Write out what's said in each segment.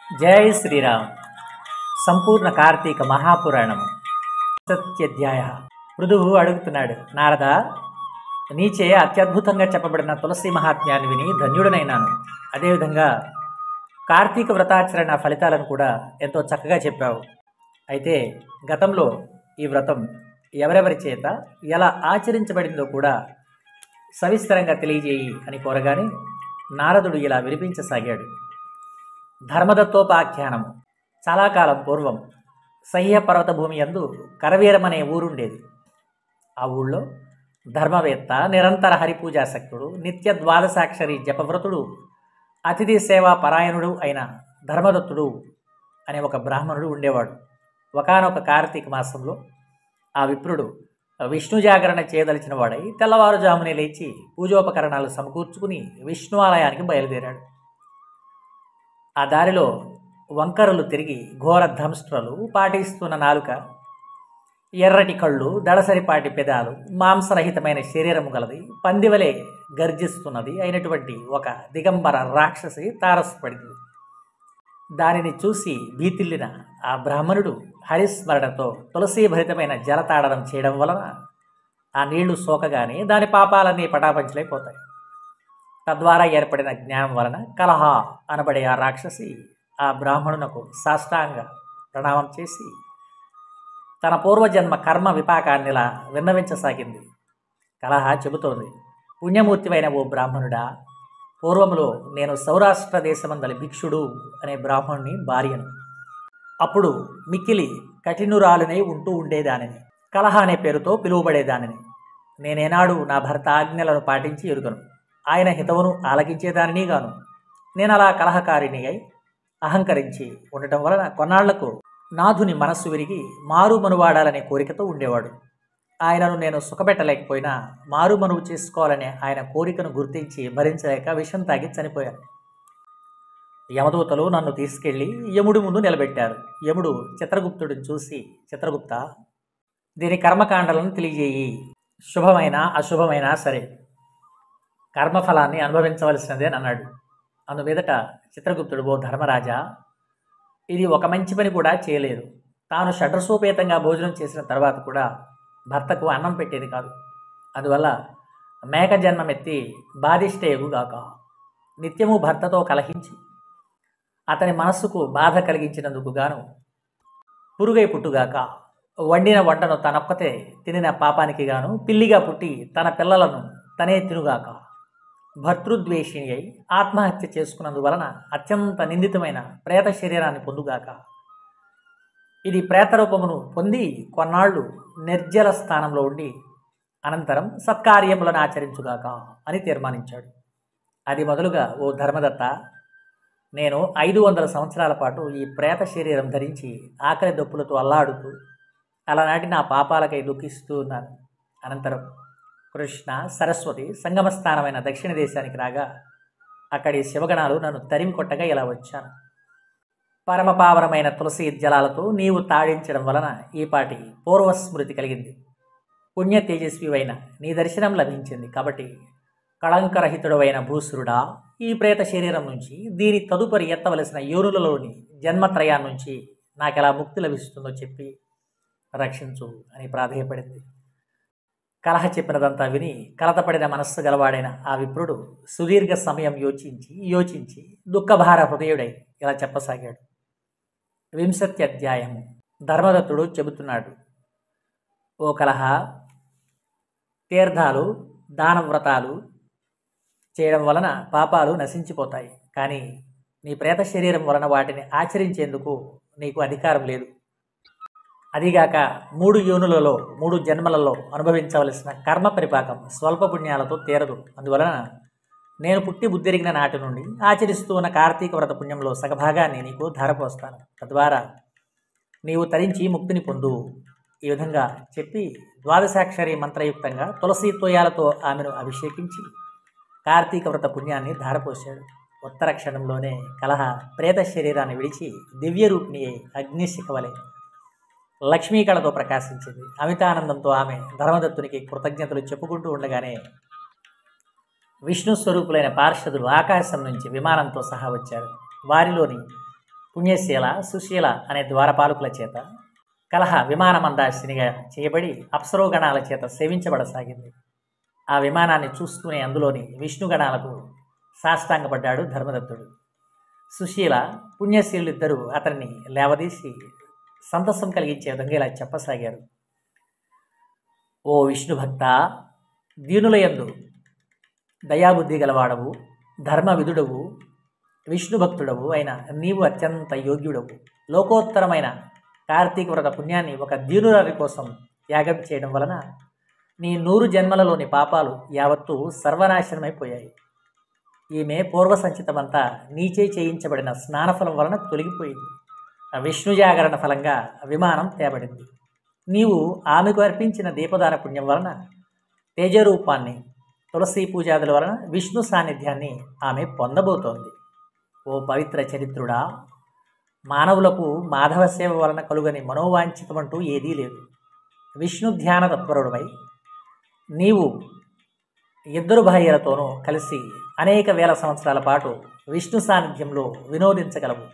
జై శ్రీరామ్. సంపూర్ణ కార్తీక మహాపురాణము సత్యాధ్యాయ. పృథువు అడుగుతున్నాడు, నారద, నీచే అత్యద్భుతంగా చెప్పబడిన తులసి మహాత్మ్యాన్ని విని ధన్యుడనైనాను. అదేవిధంగా కార్తీక వ్రతాచరణ ఫలితాలను కూడా ఎంతో చక్కగా చెప్పావు. అయితే గతంలో ఈ వ్రతం ఎవరెవరి చేత ఎలా ఆచరించబడిందో కూడా సవిస్తరంగా తెలియజేయి అని కోరగానే నారదుడు ఇలా వినిపించసాగాడు. ధర్మదత్తోపాఖ్యానము. చాలా కాలం పూర్వం సహ్య పర్వత భూమి యందు కరవీరమనే ఊరుండేది. ఆ ఊళ్ళో ధర్మవేత్త, నిరంతర హరిపూజాసక్తుడు, నిత్య ద్వాదశాక్షరి జపవ్రతుడు, అతిథి సేవా పరాయణుడు అయిన ధర్మదత్తుడు అనే ఒక బ్రాహ్మణుడు ఉండేవాడు. ఒకానొక కార్తీక మాసంలో ఆ విప్రుడు విష్ణు జాగరణ చేయదలిచిన వాడై తెల్లవారుజామునే లేచి పూజోపకరణాలు సమకూర్చుకుని విష్ణు ఆలయానికి బయలుదేరాడు. ఆ దారిలో వంకరలు తిరిగి ఘోర దంష్ట్రలు, పాటిస్తున్న నాలుక, ఎర్రటి కళ్ళు, దడసరిపాటి పెదాలు, మాంసరహితమైన శరీరము గలది, పందివలే గర్జిస్తున్నది అయినటువంటి ఒక దిగంబర రాక్షసి తారసపడింది. దానిని చూసి భీతిల్లిన ఆ బ్రాహ్మణుడు హరిస్మరణతో తులసీభరితమైన జలతాడనం చేయడం వలన ఆ నీళ్లు సోకగానే దాని పాపాలన్నీ పటాపంచలైపోతాయి. తద్వారా ఏర్పడిన జ్ఞానం వలన కలహ అనబడే ఆ రాక్షసి ఆ బ్రాహ్మణునకు సాష్టాంగ ప్రణామం చేసి తన పూర్వజన్మ కర్మ విపాకాన్నిలా విన్నవించసాగింది. కలహ చెబుతోంది, పుణ్యమూర్తివైన ఓ బ్రాహ్మణుడా, పూర్వములో నేను సౌరాష్ట్ర దేశమందలి భిక్షుడు అనే బ్రాహ్మణుని భార్యను. అప్పుడు మిక్కిలి కఠినురాలునై ఉంటూ ఉండేదానిని. కలహ అనే పేరుతో పిలువబడేదానిని. నేనేనాడు నా భర్త ఆజ్ఞలను పాటించి ఎరుగను, ఆయన హితవును ఆలకించేదానిని గాను. నేను అలా కలహకారిణి అయి అహంకరించి ఉండటం వలన కొన్నాళ్లకు నాథుని మనస్సు విరిగి మారుమనువాడాలనే కోరికతో ఉండేవాడు. ఆయనను నేను సుఖపెట్టలేకపోయినా మారుమనువు చేసుకోవాలనే ఆయన కోరికను గుర్తించి భరించలేక విషం తాగి చనిపోయాను. యమదూతలు నన్ను తీసుకెళ్లి యముడి ముందు నిలబెట్టారు. యముడు చిత్రగుప్తుడిని చూసి, చిత్రగుప్త, దీని కర్మకాండలను తెలియజేయి. శుభమైనా అశుభమైనా సరే కర్మఫలాన్ని అనుభవించవలసినదే అని అన్నాడు. అందుమీదట చిత్రగుప్తుడు, ఓ ధర్మరాజా, ఇది ఒక మంచి పని కూడా చేయలేదు. తాను షడ్రసోపేతంగా భోజనం చేసిన తర్వాత కూడా భర్తకు అన్నం పెట్టేది కాదు. అందువల్ల మేక జన్మమెత్తి బాధిష్టేగుగాక. నిత్యము భర్తతో కలహించి అతని మనస్సుకు బాధ కలిగించినందుకు గాను పురుగై పుట్టుగాక. వండిన వంటను తనొక్కతే తినిన పాపానికి గాను పిల్లిగా పుట్టి తన పిల్లలను తనే తినుగాక. భర్తృద్వేషిణి అయి ఆత్మహత్య చేసుకున్నందువలన అత్యంత నిందితమైన ప్రేత శరీరాన్ని పొందుగాక. ఇది ప్రేతరూపమును పొంది కొన్నాళ్ళు నిర్జల స్థానంలో ఉండి అనంతరం సత్కార్యములను ఆచరించుగాక అని తీర్మానించాడు. అది మొదలుగా, ఓ ధర్మదత్త, నేను 500 సంవత్సరాల పాటు ఈ ప్రేత శరీరం ధరించి ఆకలి దప్పులతో అల్లాడుతూ అలనాటి నా పాపాలకై దుఃఖిస్తూ ఉన్నాను. అనంతరం కృష్ణ సరస్వతి సంగమస్థానమైన దక్షిణ దేశానికి రాగా అక్కడి శివగణాలు నన్ను తరిమి కొట్టగా ఇలా వచ్చాను. పరమపావనమైన తులసి జలాలతో నీవు తాడించడం వలన ఈపాటి పూర్వస్మృతి కలిగింది. పుణ్య తేజస్వివైన నీ దర్శనం లభించింది. కాబట్టి కళంకరహితుడవైన భూసురుడా, ఈ ప్రేత శరీరం నుంచి, దీని తదుపరి ఎత్తవలసిన యోనులలోని జన్మత్రయాన్నించి నాకెలా ముక్తి లభిస్తుందో చెప్పి రక్షించు అని ప్రాధేయపడింది. కలహ చెప్పినదంతా విని కలతపడిన మనస్సు గలవాడైన ఆ విప్రుడు సుదీర్ఘ సమయం యోచించి దుఃఖభార హృదయుడై ఇలా చెప్పసాగాడు. 20వ అధ్యాయము. ధర్మదత్తుడు చెబుతున్నాడు, ఓ కలహ, తీర్థాలు, దానవ్రతాలు చేయడం వలన పాపాలు నశించిపోతాయి. కానీ నీ ప్రేత శరీరం వలన వాటిని ఆచరించేందుకు నీకు అధికారం లేదు. అదిగాక 3 యోనులలో 3 జన్మలలో అనుభవించవలసిన కర్మ పరిపాకం స్వల్ప పుణ్యాలతో తీరదు. అందువలన నేను పుట్టి బుద్ధిరిగిన నాటి నుండి ఆచరిస్తూ ఉన్న కార్తీక వ్రత పుణ్యంలో సగభాగాన్ని నీకు ధారపోస్తాను. తద్వారా నీవు తరించి ముక్తిని పొందు. ఈ విధంగా చెప్పి ద్వాదశాక్షరి మంత్రయుక్తంగా తులసి తోయాలతో ఆమెను అభిషేకించి కార్తీక వ్రత పుణ్యాన్ని ధారపోశాడు. ఉత్తర క్షణంలోనే కలహ ప్రేత శరీరాన్ని విడిచి దివ్యరూపిణి అగ్నిశిఖవలే లక్ష్మీకళతో ప్రకాశించింది. అమితానందంతో ఆమె ధర్మదత్తునికి కృతజ్ఞతలు చెప్పుకుంటూ ఉండగానే విష్ణు స్వరూపులైన పార్షదులు ఆకాశం నుంచి విమానంతో సహా వచ్చారు. వారిలోని పుణ్యశీల సుశీల అనే ద్వారపాలకుల చేత కలహ విమానమందాసినిగా చేయబడి అప్సరోగణాల చేత సేవించబడసాగింది. ఆ విమానాన్ని చూస్తూనే అందులోని విష్ణుగణాలకు సాష్టాంగపడ్డాడు ధర్మదత్తుడు. సుశీల పుణ్యశీలులిద్దరూ అతన్ని లేవదీసి సంతసం కలిగించే విధంగా ఇలా చెప్పసాగారు. ఓ విష్ణుభక్త, దీనులయందు దయాబుద్ధి గలవాడవు, ధర్మవిధుడవు, విష్ణుభక్తుడవు అయిన నీవు అత్యంత యోగ్యుడవు. లోకోత్తరమైన కార్తీక వ్రత పుణ్యాన్ని ఒక దీనురాలి కోసం త్యాగం చేయడం వలన నీ 100 జన్మలలోని పాపాలు యావత్తూ సర్వనాశనమైపోయాయి. ఈమె పూర్వ సంచితమంతా నీచే చేయించబడిన స్నానఫలం వలన తొలగిపోయింది. విష్ణు జాగరణ ఫలంగా విమానం తేబడింది. నీవు ఆమెకు అర్పించిన దీపదాన పుణ్యం వలన తేజరూపాన్ని, తులసీ పూజాదుల వలన విష్ణు సాన్నిధ్యాన్ని ఆమె పొందబోతోంది. ఓ పవిత్ర చరిత్రుడా, మానవులకు మాధవ సేవ వలన కలుగని మనోవాంఛితమంటూ ఏదీ లేదు. విష్ణు ధ్యాన తత్పరుడవై నీవు 2 భార్యలతోనూ కలిసి అనేక వేల సంవత్సరాల పాటు విష్ణు సాన్నిధ్యంలో వినోదించగలవు.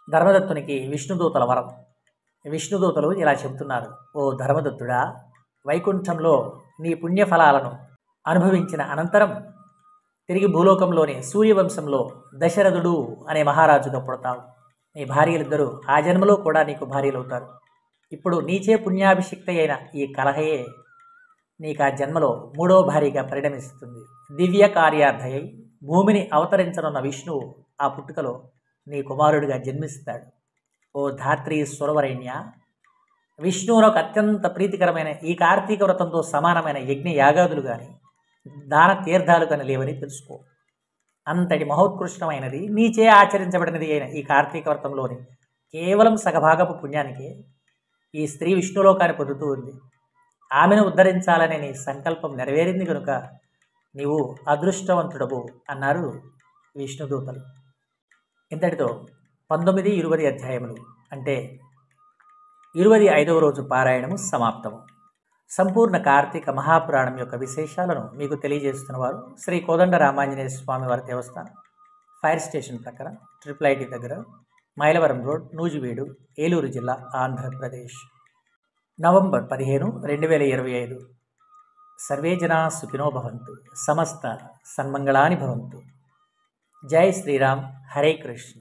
ధర్మదత్తునికి విష్ణుదూతల వరం. విష్ణుదూతలు ఇలా చెబుతున్నారు. ఓ ధర్మదత్తుడా, వైకుంఠంలో నీ పుణ్యఫలాలను అనుభవించిన అనంతరం తిరిగి భూలోకంలోని సూర్యవంశంలో దశరథుడు అనే మహారాజుగా పుడతావు. నీ భార్యలిద్దరూ ఆ జన్మలో కూడా నీకు భార్యలవుతారు. ఇప్పుడు నీచే పుణ్యాభిషిక్త అయిన ఈ కలహయే నీకు ఆ జన్మలో 3వ భార్యగా పరిణమిస్తుంది. దివ్య కార్యార్థయై భూమిని అవతరించనున్న విష్ణువు ఆ పుట్టుకలో నీ కుమారుడిగా జన్మిస్తాడు. ఓ ధాత్రి సురవరేణ్య, విష్ణువునకు అత్యంత ప్రీతికరమైన ఈ కార్తీక వ్రతంతో సమానమైన యజ్ఞ యాగాదులు కానీ దాన తీర్థాలు కానీ లేవని తెలుసుకో. అంతటి మహోత్కృష్టమైనది నీచే ఆచరించబడినది అయిన ఈ కార్తీక వ్రతంలోని కేవలం సగభాగపు పుణ్యానికే ఈ స్త్రీ విష్ణులోకాన్ని పొందుతూ ఉంది. ఆమెను ఉద్ధరించాలనే నీ సంకల్పం నెరవేరింది కనుక నీవు అదృష్టవంతుడవు అన్నారు విష్ణుదూతలు. ఇంతటితో 19, 20 అధ్యాయములు అంటే 25వ రోజు పారాయణము సమాప్తము. సంపూర్ణ కార్తీక మహాపురాణం యొక్క విశేషాలను మీకు తెలియజేస్తున్న వారు శ్రీ కోదండ రామాంజనేయ స్వామి వారి దేవస్థానం, ఫైర్ స్టేషన్ ప్రక్కన IIIT దగ్గర, మైలవరం రోడ్, నూజివీడు, ఏలూరు జిల్లా, ఆంధ్రప్రదేశ్. నవంబర్ 15, 2025. సర్వే జనా సుఖినో భవంతు, సమస్త సన్మంగళాని భవంతు. జై శ్రీరామ్, హరే కృష్ణ.